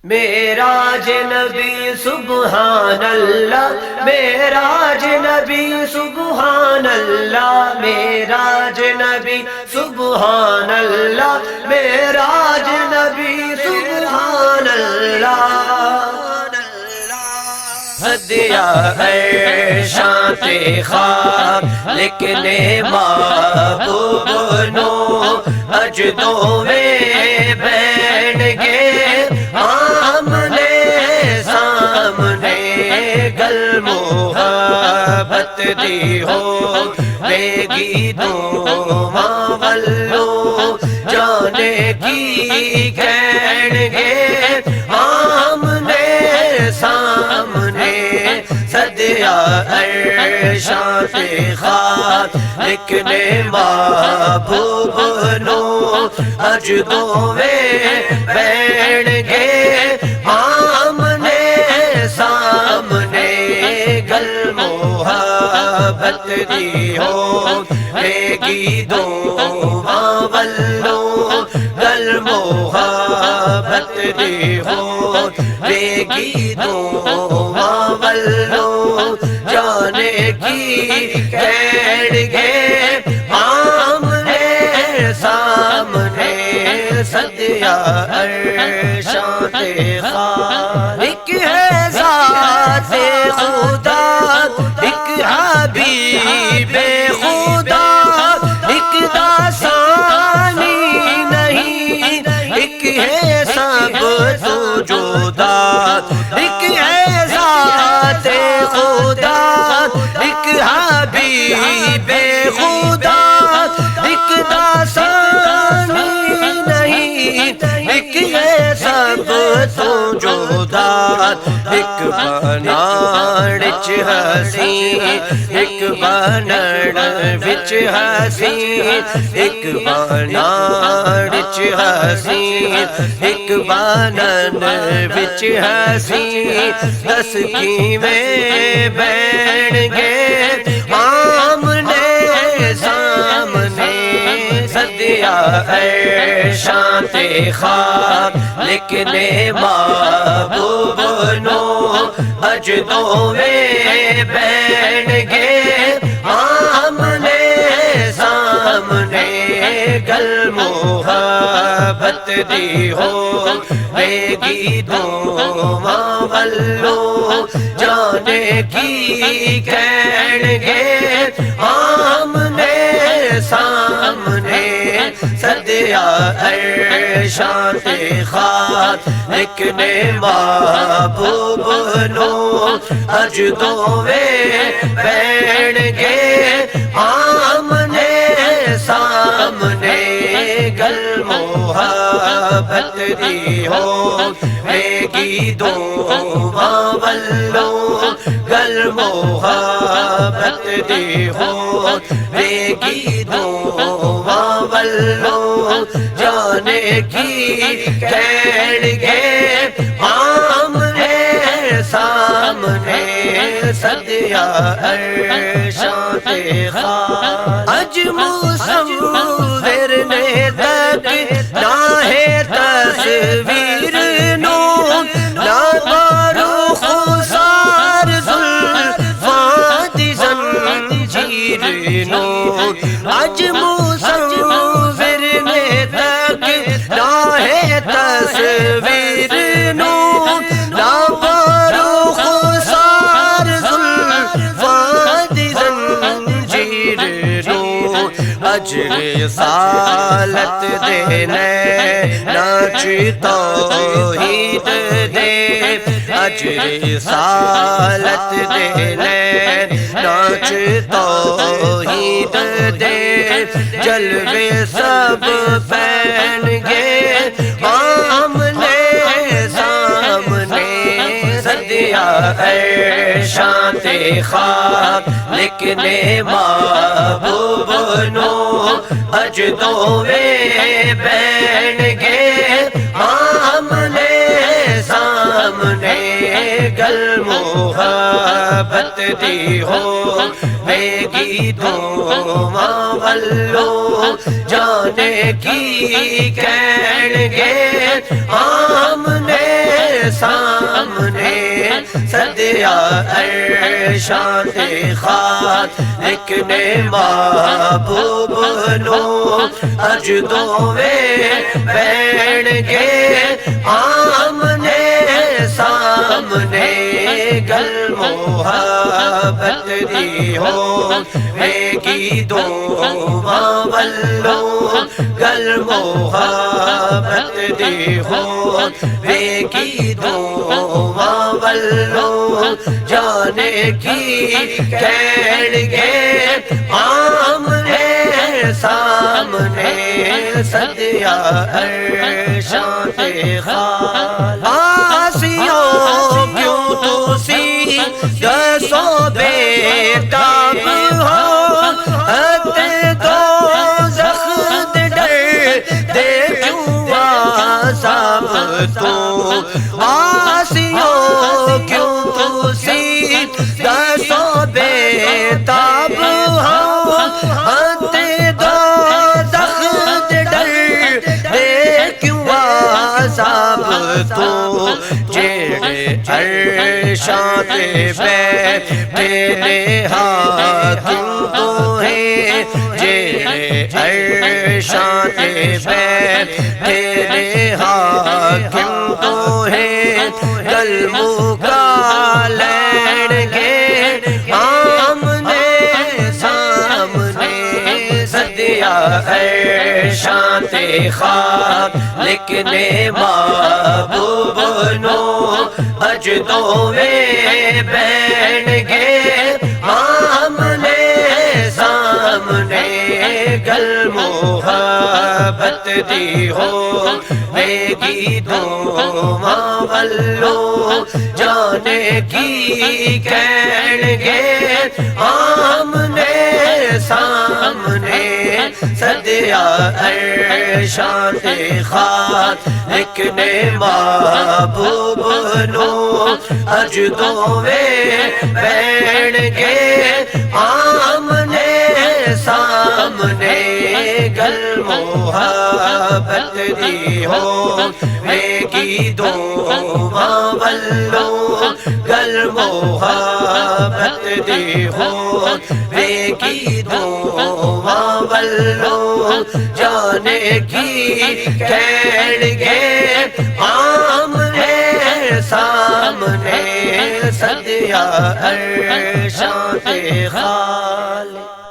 معراج نبی سبحان اللہ، معراج نبی سبحان اللہ، معراج نبی سبحان اللہ، معراج نبی سبحان اللہ۔ ہدیہ ہے شان خالق نے محبوب نو، اجدوں میں بیٹھ گئے آمنے سامنے، گل محبت دی ہو گی دعواں والو، جانے کی کہن گے آمنے سامنے، صدیہ عرشاں خالق نے محبوب نو، اجدوں میں بیٹھ گئے آمنے سامنے، گل محبت دی ہو گی دعواں والو، گل محبت دی ہو گی دعواں والو، جانے کی کہن گے آمنے سامنے، صدیہ عرشاں خالق ہے ذات خدا، ایک حبیب خدا، ایک داسانی نہیں، ایک ہے سب تو جدا، ایک ہے ذات خدا، ایک حبیب خدا، ایک داسانی نہیں، ایک ہے سب تو جدا، ایک بناڑ وچ حسین، ایک بناڑ وچ حسین، ایک بناڑ وچ حسین، ایک بناڑ وچ حسین، دس کیویں بیٹھ گئے آمنے سامنے، صدیہ عرشاں خالق نے محبوب نو، اجدوں میں بیٹھ گئے آمنے سامنے، گل محبت دی ہو گی دعواں والو، جانے کی کہن گے آمنے سامنے، صدیہ عرشاں خالق نے محبوب نو، اجدوں میں بیٹھ گئے آمنے سامنے، گل محبت دی ہو گی دعواں والو، گل محبت دی ہو گی دعواں والو، جانے کی کہن گے آمنے سامنے، صدیہ عرشاں خالق، اج مصور نے تک نہ ہے تصویر نو، نہ بارو خسار زلفاں دی زنجیر نو، اج مصور نے تک نہ ہے تصویر نو، نہ بارو خسار زلفاں دی زنجیر نو، اجر سالت دینے ناچ توحید دے، اجر سالت دینے ناچ توحید دے، جلوے سب پہن گے آمنے سامنے، صدیہ عرشاں خالق نے محبوب نو، اجدوں میں بیٹھ گئے آمنے سامنے، گل محبت دی ہو گی دعواں والو، جانے کی کہن گے آمنے سامنے صدیا عرشاں تے خات لکھنے محبوب نو اج دوویں بیٹھ گے آمنے سامنے گل محبت دی ہوگی دونوں والوں گل محبت دی ہوگی دونوں والوں جانے کی کہن گے آمنے سامنے صدیا عرشاں تے خات آسیوں کیوں تسی دسو بےتاب ہو اتے دوزخ دے ڈر دے کیوں عذاب تو آسیوں کیوں تسی دسو بےتاب ہو اتے دوزخ دے ڈر دے کیوں عذاب تو جیڑے عرشاں تے بیٹھے نے حاکم تو ہیں جیڑے عرشاں تے بیٹھے نے حاکم تو ہیں گل مکا لین گے آمنے سامنے صدیا عرشاں تے خات لکھنے محبوب نو اج دوویں بیٹھ گے آمنے سامنے گل محبت دی ہوگی دونوں والوں جانے کی کہن گے آمنے سامنے صدیا عرشاں تے خات لکھنے محبوب نو اج دوویں بیٹھ گے آمنے سامنے گل محبت دی ہوگی دونوں والوں گل محبت دی ہوگی دونوں والوں جانے کی کہن گے آمنے سامنے صدیا عرشاں تے خات